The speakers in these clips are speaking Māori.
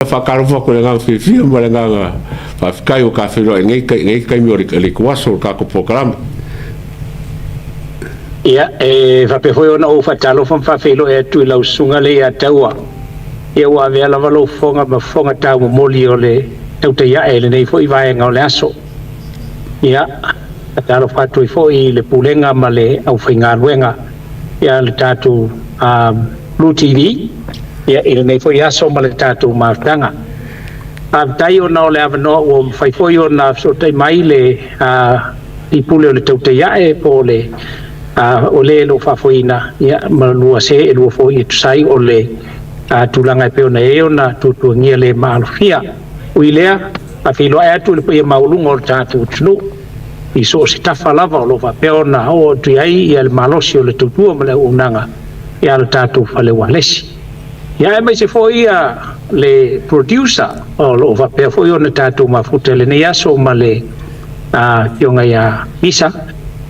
Fakaro fako le ngā whiwhia mo le ngā whawhikai o ka whiroa ngai kai mi o le kuaso o ka kopokarama. Ia, whapehoi ona o whatalo whawhilo e tui lau sunga le ia taua. Ia ua vea lava lo fonga ma fonga tau mo moli o le tautai ia e le nei fo i vaenga o le aso. Ia, whatalo whatui fo i le pulenga ma le au whainga luenga. Ia le tātu Blue TV. Ia ina nei foi aso ma le tātou mautanga. Tai o na o le avanoa o whaifoi o na so tai mai le i pule o le tautai ae po le o le lo whafoina ia ma lua se e lua foi e tusai o le tūlanga e peo na e o na tūtuangia le maalufia. Ui lea a whilo e atu le pia maulunga o le tātou tunu. I so se tafa lava o lo whapeo na o tui ai i le malosi o le tautua ma le unanga ia le tātou whale walesi. Ia e mai se foi le producer o lo vapea foi ona tātou mafuta le nei aso ma le kionga ia isa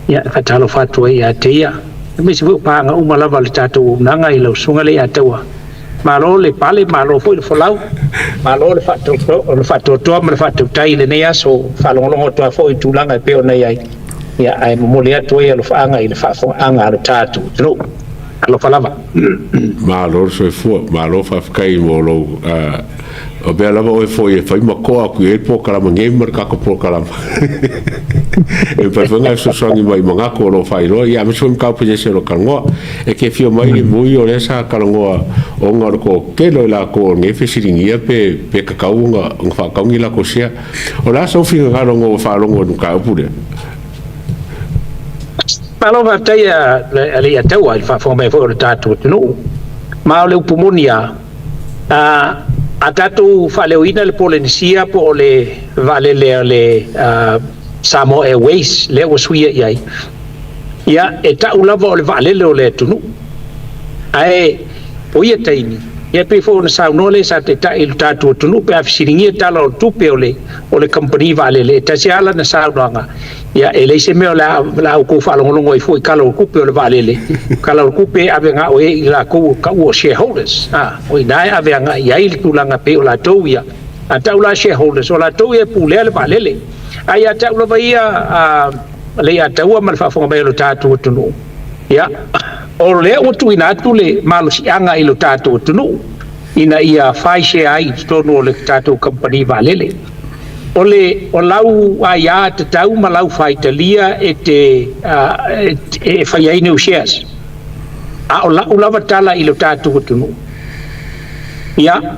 ia katalo fatua ia te ia e mai se foi panga uma lava le tātou nanga i lau sunga le ataua malo le pale malo foi le folau malo le fatou toa ma le fatou tai le nei aso falongolongo toa foi tūlanga e peo nei ai ia ai momole atua ia lo faanga i le whaafonga le tātou tino alo falava malo so fu malo fa kai molo o be lava o foi e fai makoa ku e po kala mangi marka ko po kala e pa fanga so songi mai manga ko lo fai lo ia me so ka po je lo kango e ke fio mai ni vui o esa kalongo o ngor ko ke lo la ko ne fesiringia pe ka kaunga ng fa kaungi la ko sia o la so fi nga lo fa lo no ka pure. Malo vatai le ia taua il fa fome fo le tatu no ma le pulmonia a tatu fa le ina le polensia po le Vaalele le Samo Airways le o suia ia ia e ta ulava o le Vaalele o le tunu ai o ia taini ia pe fo na sa no le sa te ta il tatu tunu pe afsiringia tala o tupe o le company Vaalele ta sia ala na sa nga ia e le se me la ko fa longo i foi kala o kupe o le Vaalele kala o kupe ave nga o e la ko ka o shareholders o nai ave nga ia i tulanga pe o la toia a taula shareholders o la toia pule le Vaalele ai a taula vai le a taua ma fa fonga mai lo tatu tunu ia o le o tu ina tu le malo si anga i lo tatu tunu ina ia fai share ai tono le tatu company Vaalele o lau aia te tau ma lau faitalia e te fai ai neu shares o lava tala i lo tātou tunu ia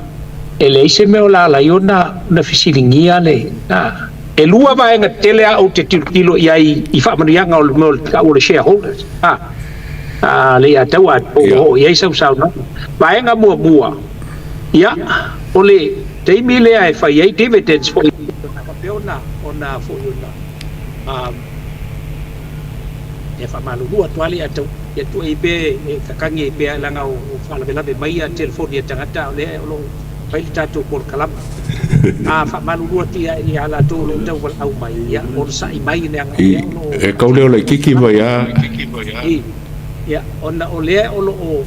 e le ise me o la iona na fisiringia le e lua vaenga tele au te tilo i whamanianga o le shareholders le ia tau o iei sau na vaenga mua ia o le teimi lea e fai ai dividends for ona fo ona e fa malu lua toali atu e tu e be kakangi be langa o fala bela be mai a telefoni tangata le lo pai tatu por kalam fa malu lua tia i ala to lo tau wal au mai ya o sa i mai ne e ka le o kiki mai ya ona o le o lo o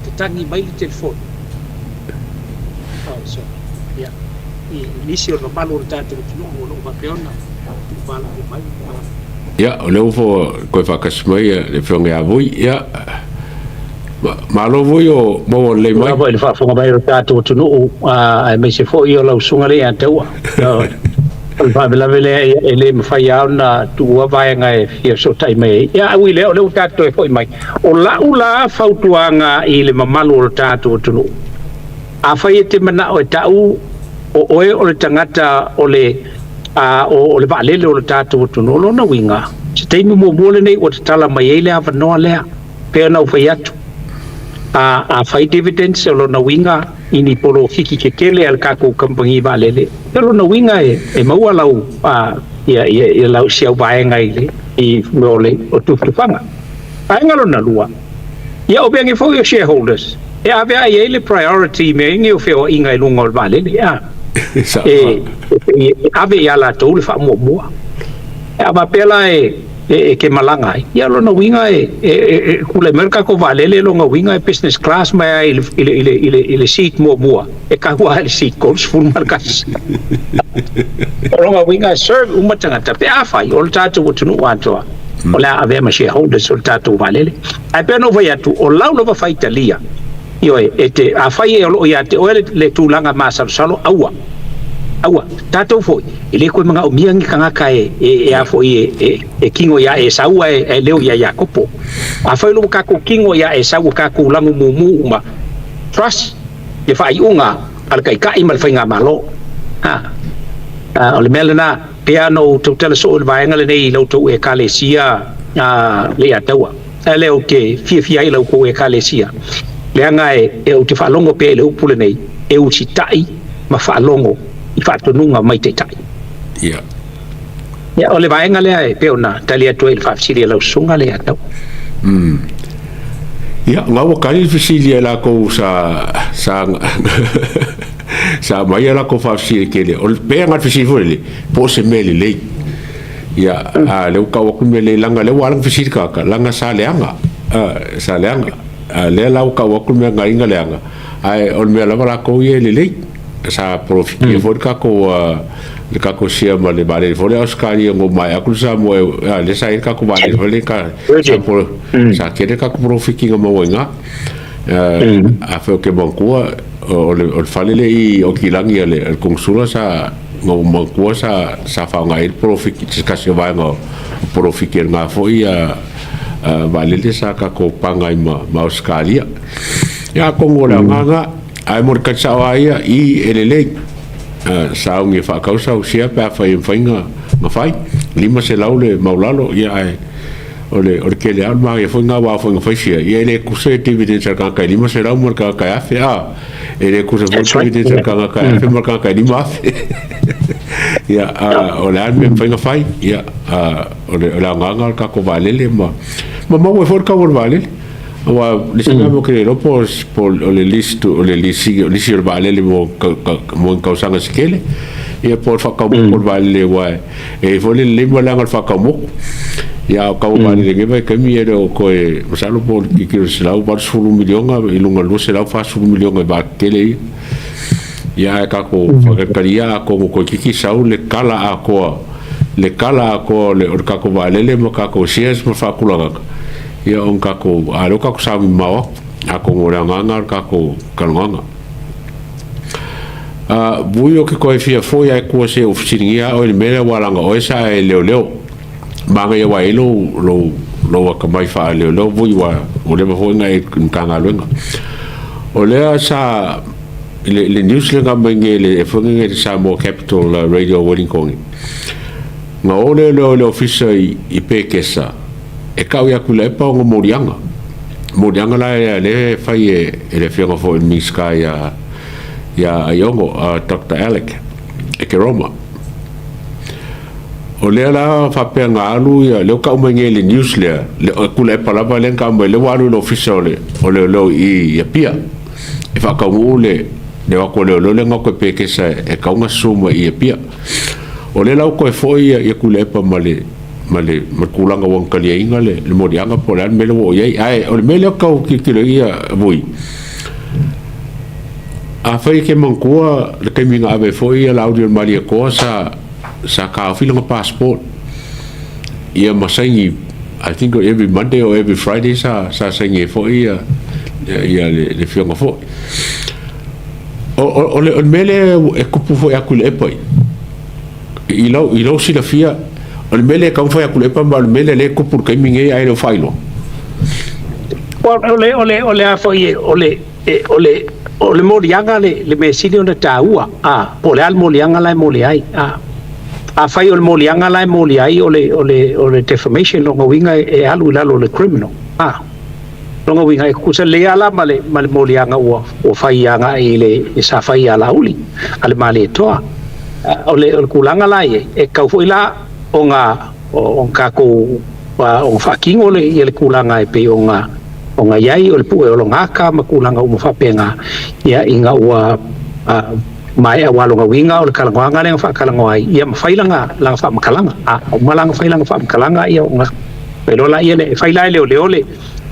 te tangi mai le telefoni so ya inicio lo malo tanto no lo papeona bala mai ya o le fo ko fa kasmai le fonga voi ya malo voi o mo le mai le fa fonga mai tanto no ai me se fo io lo sunga le antua fa bela vele ele me fa ya na tu vai ngai fio so tai mai ya wi le o tanto e foi mai o la ula fautuanga i le mamalo tanto no a fai te mana o tau o le tangata o le Vaalele o le tātou tunu lo na winga se teimi mo mole nei o te tala mai ele ava noa lea pea na ufai atu a fai dividends o lo na winga ini polo hiki ke kele al kako kampangi Vaalele e lo na winga e maua lau ia lau siau vaenga ile i mole o tufanga vaenga lo na lua ia o bengi fo your shareholders e ave ai ele priority me nge o feo inga i lunga o Vaalele ave ia la tau le wha mua. E ama pela ke malanga ia lo na winga kule merka ko Vaalele lo nga winga business class mai ile seat mo ka wa ile seat coach full markas lo nga winga serve umatanga tape afai ol tatu tunu wanto ola ave ma shareholders ol tatu Vaalele ai pe no vai atu o lau no va fai Italia io ete afai o ia te o le tulanga masalo aua tatou foi ile ko mga umiangi kanga kai a foi kingo ya saua leo ya kopo a foi lu ka ko kingo ya saua ka ko langu mumu uma trust le fai unga al kai kai mal fainga malo ole melena piano to tele so le vaenga le nei lo to kalesia le ataua leo ke fia ile ko kalesia le anga o te falongo pe le upule nei u sitai ma falongo I whātununga mai te tai. Ia. Ia, o le vaenga lea peona talia tue il whafsiri lau sunga lea tau. Ia, ngā wakari whasiri la kou sa mai la kou whafsiri kele. O pēa ngat whasiri fwere po se mele lei. Ia, leu ka waku mele langa leu alang whasiri kaka, langa sa leanga. Lea lau ka waku mea ngā inga leanga. Ai, o mea lava la kou ie le lei. Sa profiti fo ka ko sia ma le bare fo le oskari ngo mai aku sa mo le sa ka ko bare fo le ka sa kere ka ko profiti ngo mo nga a fe ke banku o falele I o kilangi le konsula sa ngo banku sa fa nga il profiti ka se va ngo profiti nga fo ia Vaalele sa ka ko pangai ma oskari ya ko ngora nga ai mor ka sawa ia I elele sa unge fa kausa o sia pa fa inga ma fai Lima se laule maulalo ia ai ole ke le alma ia foi nga wa foi fa sia ia ele ku se dividends ka Lima se lau mor ka afe ele ku se foi dividends ka afe mor ka Lima ia ole alme fa nga fai ia ole nga ka ko Vaalele ma mo foi ka Vaalele wa lisanga mo kre lo por le listo le lisi Vaalele mo kausanga skele e por fa ka por Vaalele wa e vole le mo langa fa ka mo ya ka Vaalele ke vai ka mi ero ko e masalo por ki se lau par sulu milionga I lunga lo se lau fa sulu milionga ba tele ya ka ko fa ka ria ko ki sau le kala a ko le ka ko Vaalele mo ka ko sies mo fa kulanga ia on kako alo kako sawi mawa ako ngoranga kako kalonga Vui o ke koe fia foi ai kua se ofisingia o le mele walanga o esa e leo manga ia wa lo akamai fa leo Vui wa o le foi ngai kanga luenga o le sa le news le ngamenga le fonga le sa mo capital radio Wellington nga o le ofisa I pekesa e kau ia kule pa o morianga la le fai le fianga fo in miska ya iongo Dr. Alec e ke Roma o le la fa pe nga alu ya le ka umenye le news le kule pa la le ka le walu no official o le lo I ya pia e fa ka ule le wa ko le nga ko pe ke sa e ka nga suma I pia o le la ko foi ya kule pa male kulanga wang kalia inga le morianga polan mele wo ye ai o mele ka ki ia Vui a fai ke mankua le ke minga ave foi la audio malia ko sa ka filanga passport ia masangi I think every Monday or every Friday sa sangi foi ia le fianga foi o le mele e kupu foi akule pai ilo si la fia o le mele ka foi akule pa ma le mele le kupu ka minge ai lo failo ole a foi ole morianga le mesili ona taua po le al morianga la moliai a fai ole morianga la moliai ole defamation lo winga e alu la lo le criminal lo winga e kusa le ala male morianga o fai anga ile sa fai ala uli ale male toa ole kulanga la e ka foi la onga kako o fakingo le kulanga e pe onga yai o le pu o ngaka makulanga o mafapenga ia inga ua mai awalonga winga o le kalanganga le fa kalangoi ia mafailanga lang fa makalanga o malanga failanga fa makalanga ia nga pero la ia le faila le ole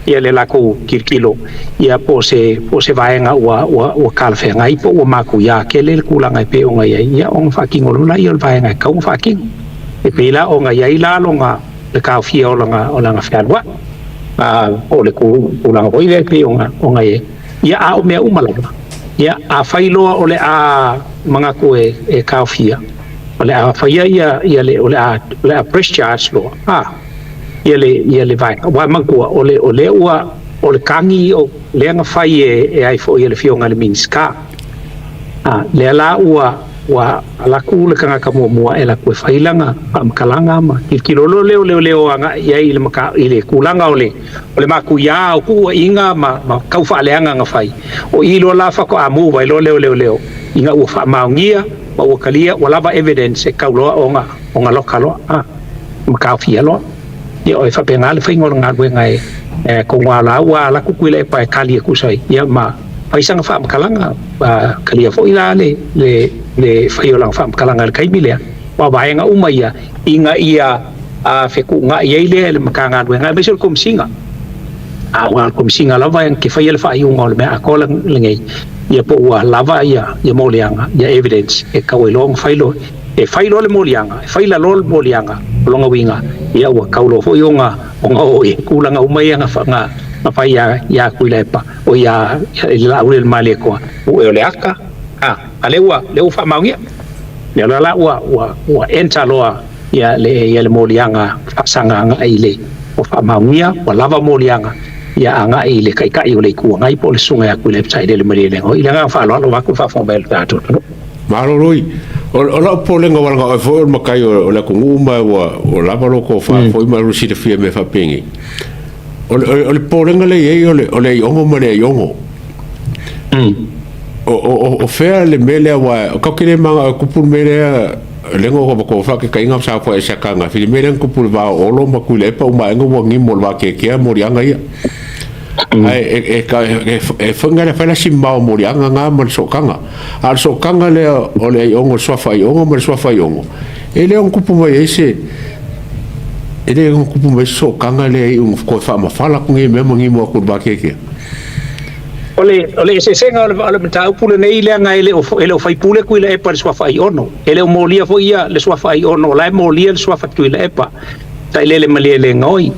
ia le la ko kirkilo ia po se vaenga wa kalfe ngai po wa maku ya ke le kulanga pe o ngai ia on fa kingo la ia vaenga ka fa king e pela o ngai ia la longa le ka fia o langa fialwa o le kulanga o ile pe o ngai ia a o me umalanga ia a failoa o le a mga ko e kaofia o le a faia ia le o le a press charge lo ia le vai wa magua o le ua o le kangi o le nga fai e ai fo ia le fionga le minska le la ua wa ala ku le kanga ka mo e la ko failanga am kalanga ma kilolo le anga ia ile maka ile kulanga ole maku ya o ku inga ma kau fa leanga nga fai o ilo la fa ko amu vai lo le inga u fa maungia ma o kalia wala ba evidence e kaulo onga lokalo maka fia lo ia o fa penal fa ngol nga ngai ko wala la ku kuile pa kalia ku sai ia ma paisanga fa kalanga kalia fo ila le faiolang fa kalanga kai milea wa baenga umaya inga ia fe ku nga ia ile le makanga ngai besul kum singa wa kum singa lava yang ke fail fa iungol me akola lengai ia po wa lava ia molianga ia evidence e kawelong failo le molianga faila lol molianga longa winga ia wa kaulo fo yonga onga o kulanga umaya nga fa nga apa ya kuilepa o ya la ul male ko o le aka alewa le ufa maungia le la wa entaloa ya le molianga sanga nga ile o fa maungia o lava molianga ya anga ile kai o le ku ngai po le sunga ya kuilepa sai le mele o ile nga fa lo wa ku fa fo bel tato maloroi o la polenga wala fo makai o la kunguma o lava lo ko fa foi maru si de fie me fa pingi o le polenga le ye o le ongo male yongo o fea le mele wa ka kile manga kupul mele lengo ko fa ke kainga sa fa sa kanga fi mele kupul va o lo makule pa uma ngo wangi mo va ke morianga ia ai e funga le fela simba morianga nga mo sokanga al sokanga le o le ongo sofa yongo mo sofa yongo ele on kupu mai ese ele on kupu mai sokanga le un ko fa ma fala ku ngi me mo ku ba ke ole se senga ole mata pule nei le nga ele o fai pule ku ile e par swa fai ono ele o molia fo ia le swa fai ono la molia le swa fa tu ile e pa ta ile le mali le ngoi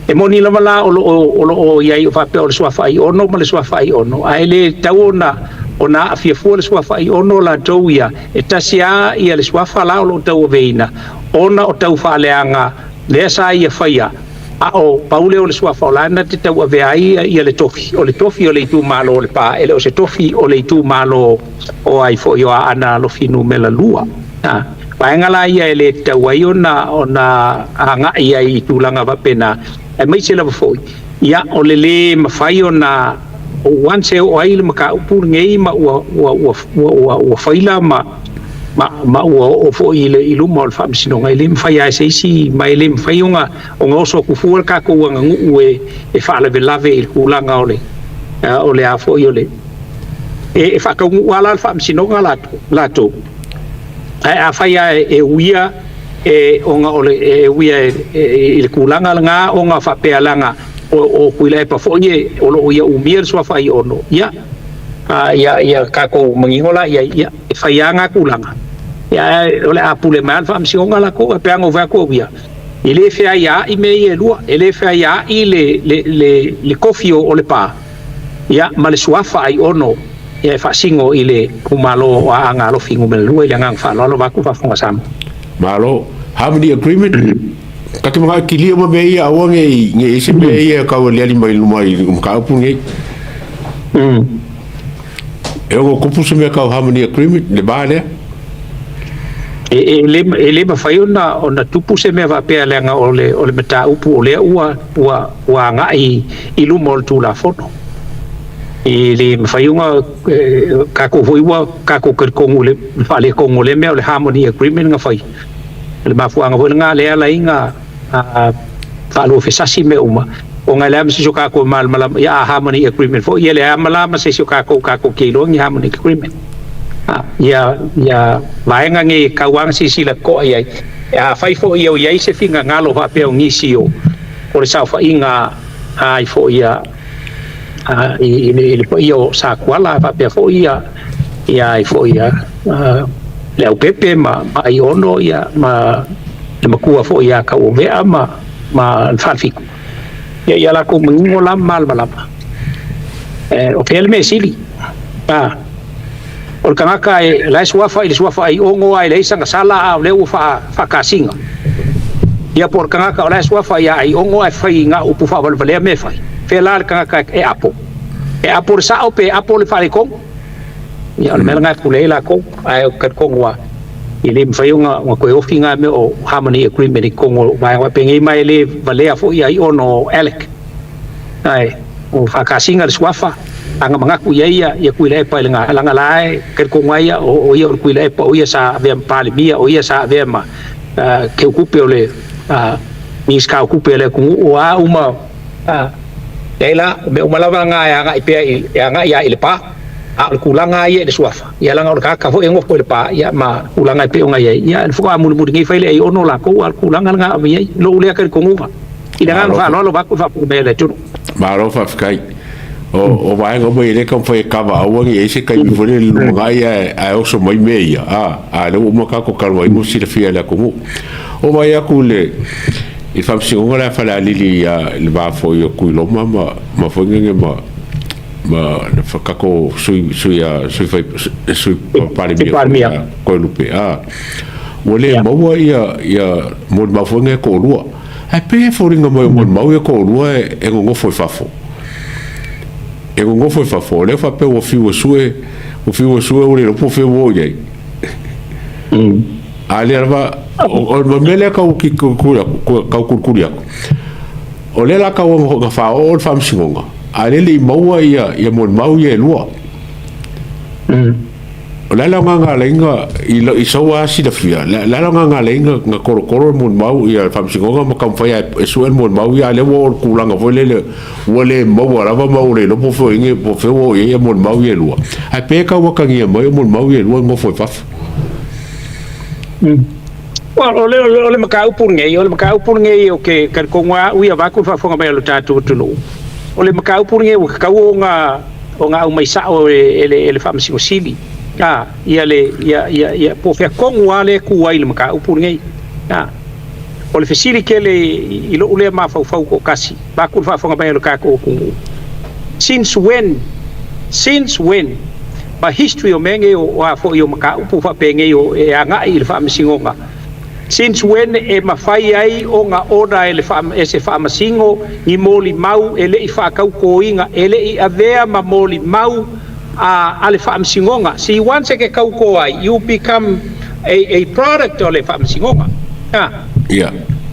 e moni la mala o ia o fa pe o swa fai ono ma le swa fai ono a ele tauna ona afia fu le swa fai ono la toia e tasia ia le swa fa la o tau veina ona o tau fa leanga le sa ia faia o paule o le sua faulana te tau ave ai ia le tofi o le tu malo le pa ele o se tofi o le tu malo o ai fo yo ana lo finu mela lua paenga la ia ele tau ai ona anga ia i tulanga va pena e mai se la fo ia o le mafai ona o wanse o ai le maka upu ngei ma o faila ma o fo ile mo al fam sino ngai lim fa ya sei si mai lim fa yunga o ngoso ku fu ka ko nga ngu e fa le lave il kulanga ole a fo yole e fa ko wala al fam sino nga lato a fa ya e uia e o nga ole e uia il kulanga nga o nga fa pe alanga o kuila pa fo ye o lo ia umir so fa i ono ya ka ko mangingola ya fa ya nga kulanga ya ole apule mal fam si onga la ko pe ngo va ko via ile fe ya i me ye lua ile fe ya i le kofio ole pa ya male swafa ai ono ya fa singo ile kumalo wa anga lo fingu mel lua ile ngang fa lo ba ku fa fonga sam malo harmony agreement ka ke mga kilia mo be ya wa nge ise be ya ka wa le mai lumai ka pu nge eu kupu se me ka harmony agreement le bale ele ma fai ona tupu se me va pe lenga ole meta upu ole ua nga i lumo tu la foto ele ma fai una ka ko voiwa ka ko ker kongule fale kongule me ole harmony agreement nga fai le ma fu nga nga le ala inga fa lo fe sasi me uma o nga le se ka ko mal ya harmony agreement fo ele amala ma se ka ko ke lo ngi harmony agreement ia vaenga ngi kawang sila ko ai fai fo ia ia se finga ngalo fa pe ngisi o le sa fa inga ai fo ia io sa kwala fa pe fo ia ai fo ia le pepe ma ai ono ia ma le makua fo ia ka o vea ma fa fiku ia la ko mungo la mal malapa o pel me sili o kangaka la suafa ai ongo ai le sanga sala a le fa kasinga ia por kangaka la suafa ia ai ongo ai fai nga upu fa vale me fai fela kangaka apo sa o pe apo le fale ko ia le mel nga pule la ko ai ka ko wa ile mfai nga ko ofinga me o harmony agreement ko wa pengi mai le vale fo ia i ono elek ai o fa kasinga le suafa anga mangaku ia kuile pa lenga langa lai ker ko ngai o ia kuile pa o ia sa ve pali mia o ia sa ve ma ke okupe ole ni ska okupe le ku o a uma ela me o malava nga nga ipe nga ia ile pa a ku langa ia de suafa ia langa o ka fo engo ko le pa ia ma ku langa ipe nga ia fo a mu ngi faile ai ono la ko al ku langa nga ia lo le ker ko nga ida nga fa lo ba ku fa ku bele tu ba ro fa kai o vai ngo mai le kam foi kava o ngi ese kai mi fole lu ngai a o so mai meia a le mo ka ko kalwa i mo si le fia la ko o vai a kule i fa si ngora fa la lili le va fo yo ku lo mama ma fo ngi ma le fa ka ko sui pare mi ko lupe o le mo ia mo ma fo ngi ko lu a pe fo ringa mo mo ko lu e ngo fo fa fo e ngo foi fa fole fa pe o fiu sue o le po fe wo ye ali arba o mele ka o ki ku o le la ka o ga fa o fam singonga ali li maua ia mo mau ye lua o la nga lenga i so a si da fia la nga lenga nga koro mo mau ia fam singonga ma kam fa e suen mo mau ia le wo ku langa vo le mau ara va mau le no po fo inge po fe wo ia mo mau ye lua a pe ka wa ka ngia mo mau ye lua mo fo fa ole makau purnge o ke kan ko nga uia va ku fa fo nga lo tatu tulu ole makau purnge o ka o nga o mai sa o ele fam sili ia po fe kongu ale ku ai le maka upur ngai o le fesiri ke le ilo ule ma fa ko kasi ba ku fa fa ba lo ka ko since when ba history o menge o fo yo maka upu fa penge o e anga i le fa msingonga since when e mafai ai o nga oda ele fa ese fa masingo ni moli mau ele i fa ka ko inga ele i avea ma moli mau ale fa msingonga si once ke kau ko ai you become a product ole fa msingonga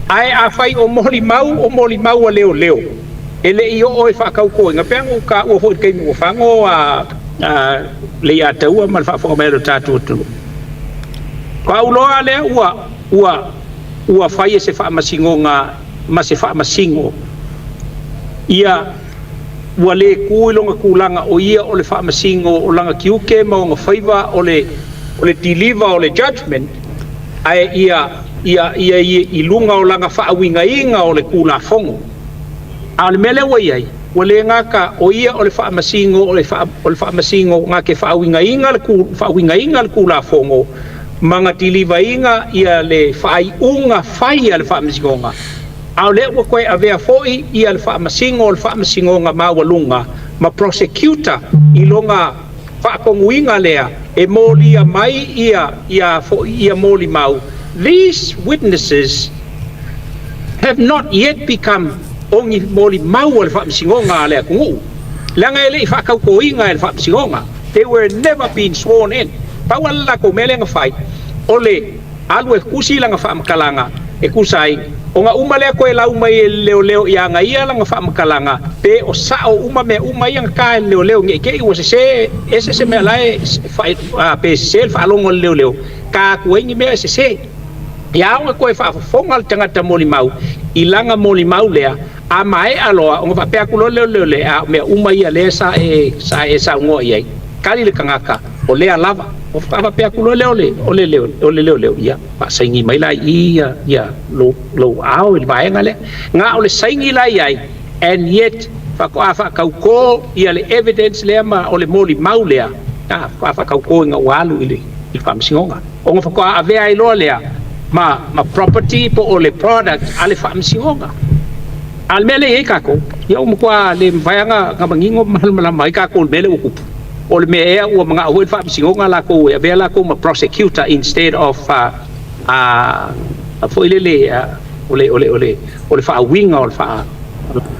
ai a fai o moli mau leo ele i o fa kau ko nga pengu ka o fo ke mo fa ngo le ya tau ma fa fo me lo tatu tu ka ulo ale ua fai se fa msingonga ma se fa msingo ia wale ku longa kulanga o ia ole fa masingo o langa kiuke ma nga faiva ole deliver ole judgment ai ia ilunga o langa fa winga inga ole kula fongo al mele wai wale nga ka o ia ole fa masingo ole fa masingo nga ke fa winga inga le kula fongo manga deliver inga ia le fa unga fai ale fa masingo nga au le wa koe avea foi ia le fa masingo nga mawalunga ma prosecutor ilonga fa konguinga lea e molia mai ia moli mau. These witnesses have not yet become ongi moli mau le fa masingo nga lea kungu langa ele fa kaukoinga le fa masingo nga they were never been sworn in pawala ko mele nga fight ole alwe kusi langa fa makalanga e kusai o nga umale ko ela umai leo ia nga ia langa fa makalanga pe o sa o uma ia ka leo nge ke o se me lai fight pe se fa longo leo ka ko ngi me se ia nga ko fa fongal tanga ta moli mau ilanga moli mau lea a mai aloa o nga pe ku leo le a me uma ia le sa ngo ia kali le kangaka o lea lava o fa pe ku le ia pa saingi mai lai ia lo au il vai ngale nga ole saingi lai ai and yet fa kau ko ia le evidence le ma ole moli maulea fa kau ko nga walu ile il fam singonga o nga fa ko ave ai lo le ma property po ole product ale fam singonga al mele e kako ia mo kwa le vayanga nga mangingo mal mai kako mele uku o le mea ua mga ahui wha msingonga la ko e vea la ko ma prosecutor instead of foilele ole wha winga o wha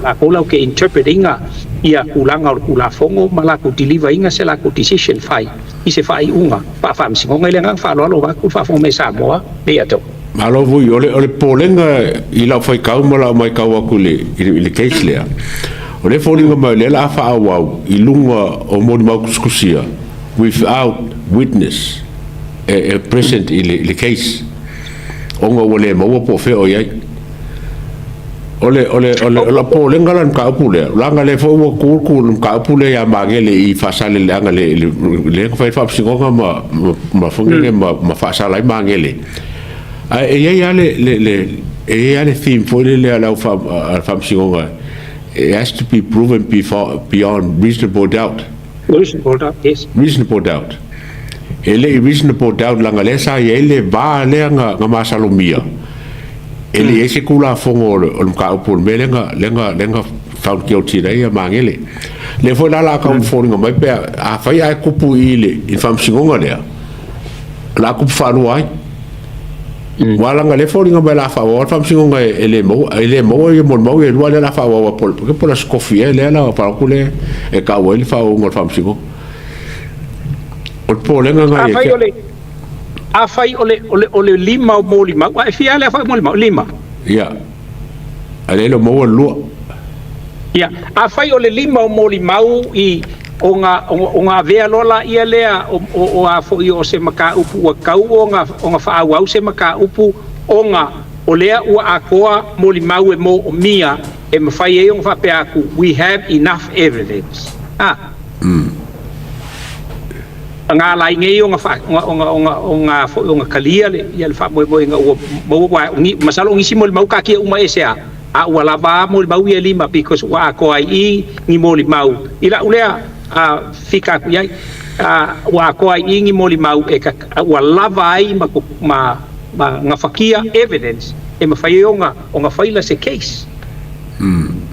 la ko lau ke interpretinga ia kulanga o kula fongo ma la ko deliver inga se la ko decision fai i se fai unga wha msingonga ile ngang wha loalo wa ku wha fongo me Samoa le ato malo vui ole polenga i lau fai kau ma lau mai kau aku le case lea o le fōringa mai le la wha au i lunga o moni mau kuskusia without witness present i le case onga o le maua po feo iai ole la pōlenga lan ka upu lea langa le fo ua kūrku ka upu lea ya mangele i whasale le anga le whai whapsingonga ma whungile ma whasala i mangele e iai ale theme fo le lau whapsingonga. It has to be proven beyond reasonable doubt. Reasonable doubt, yes. Reasonable doubt. Ele reasonable doubt langa lesa ele va le nga masalomia. Ele ese kula fongo o ka upon lenga found guilty dai mangele. Le foi la ka foringa mai pe a fai ai kupu ile in fam singonga le. La kupu falu ai. Wala nga le foringa mai la fa o fam singonga ele mo e mo e lua le la fa o pol porque por as cofie le la para kule e ka o ele fa o ngol fam singo o polenga nga a fai ole lima mo lima wa fia le fa mo lima ya ale lo mo lua ya a fai ole lima mo lima i o nga vea lola ia lea o a foi o se maka upu o kau o nga whaau se maka upu o lea ua akoa mo li mau e mo o mia e mawhai e o whape aku we have enough evidence nga lai ngei o nga kalia le ia le wha mo nga masalo ngisi mo li mau kakia uma esea a ua lava mo li mau ia lima because ua akoa i ni mo li mau ila ulea fika ku yai wa ko ai ingi moli mau e ka wa lava ai ma nga fakia evidence e ma faionga o nga faila se case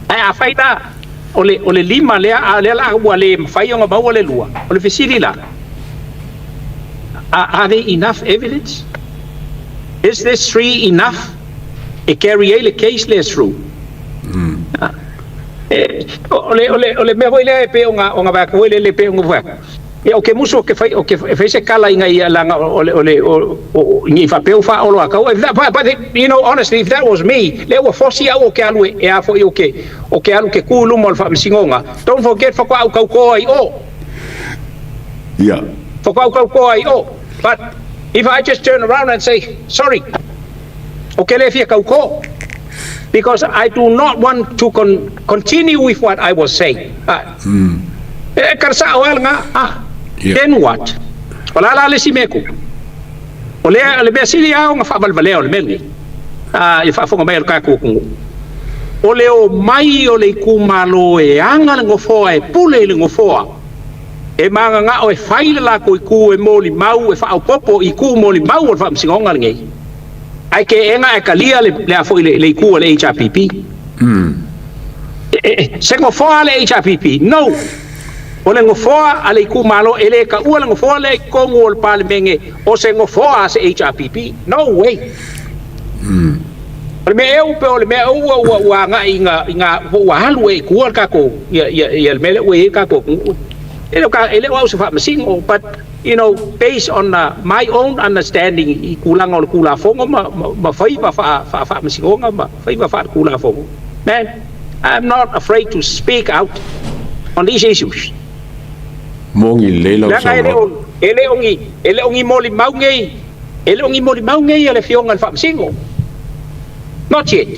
ai a faida ole lima le la wa le faionga ba ole lua ole fisiri la are there enough evidence is this tree enough e carry a case less through ole me voile pe nga va ko le pe nga va e o ke muso ke fai se kala inga ia langa ole ni fa pe fa o ka but you know honestly if that was me le wa fosi au ke alu e a fo o ke alu ke kulu mo fa msingonga don't forget fa ko ai yeah fa ko ai but if I just turn around and say sorry okay le fi ko because I do not want to continue with what I was saying. Karsa awal nga then what? Wala la le simeku. Ole be sili au nga fa balbaleo le mengi. I fa fonga mai ka ku. Ole o mai ole kumalo e anga ngo fo e pule le ngo fo. E manga nga o e faile la ko ku e moli mau e fa popo i ku moli mau o fa msingonga ngai. Ai ke enga e kalia le afo le ku le HRPP se ngo fo le HRPP no ole ngo fo ale ku malo ele ka u le ngo fo le ko ngol palmenge o se ngo fo as HRPP no way ole me eu pe ole me u wa nga inga wa halu e ku ka ko ya me le we ka ko ele wa se fa msingo but you know, based on my own understanding, kulang o kula fongo ma fai ba fa msingonga ma fai ba fa kula fongo. Man, I'm not afraid to speak out on these issues. Mongi lelo so. Ele ongi moli mau ngei ele fionga fa msingo. Not yet.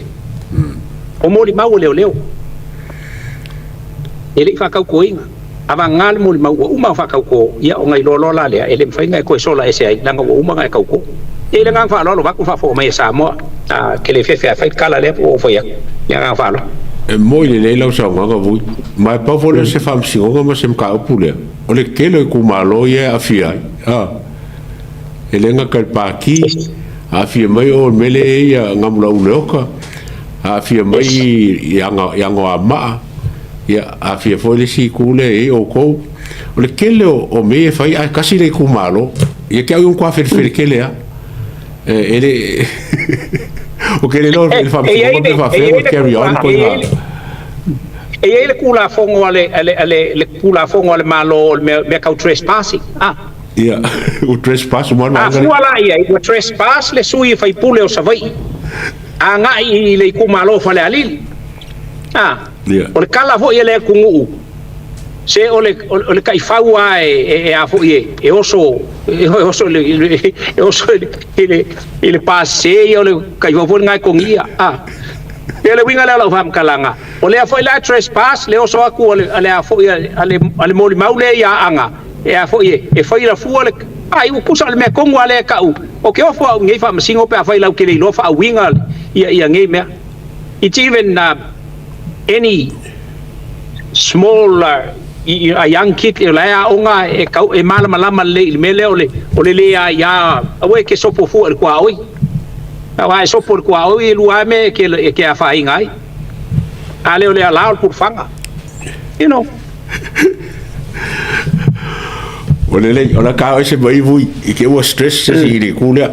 O moli mau leo. Ele fa kau koinga. avangal mo ma uma fa ka ko ia o ngai lo la le ele fa ngai ko so la ese ai langa uma ngai ka ko e le ngang fa lo ba ko fa fo mai sa mo ke le fe fa kala le o fo ia ngang fa lo e mo le lo sa nga Vui mai pa fo le se fam si o ma se ka pule o le ke le ku malo ye afia ele nga ka pa ki afia mai o mele ia ngamula uloka afia mai yanga ma ia afia fo le si ku le e o ko o le ke le o me fai a kasi le ku malo ia ke un kwa fer ke le ele o que ele le fa carry on ko e ele kula fongo ale kula fongo ale malo me ka trespassing ia o trespass mo na wala ia o trespass le sui fai pule o savai anga i le ku malo fa le alil o le kala fo ele kungu se o le kai faua e a fo e oso ele passe o le kai fo ngai kongia ele winga le fam kalanga o le fo la trespass le oso aku ale a fo ale moli maule ya anga e a fo e fo ira fu le ai u kusa le me kongo ale ka o ke ofo ngai fa masingo pe a fai lau ke le lo fa winga ia ngai me it's even any small a young kid e la onga e kau e malama le mele ole le ya awe ke sopo fu el kwa oi awa e sopo kwa oi lua me ke a fa ingai ale ole ala por fanga you know ole le ola ka o se mai Vui e ke o stress se ri ku le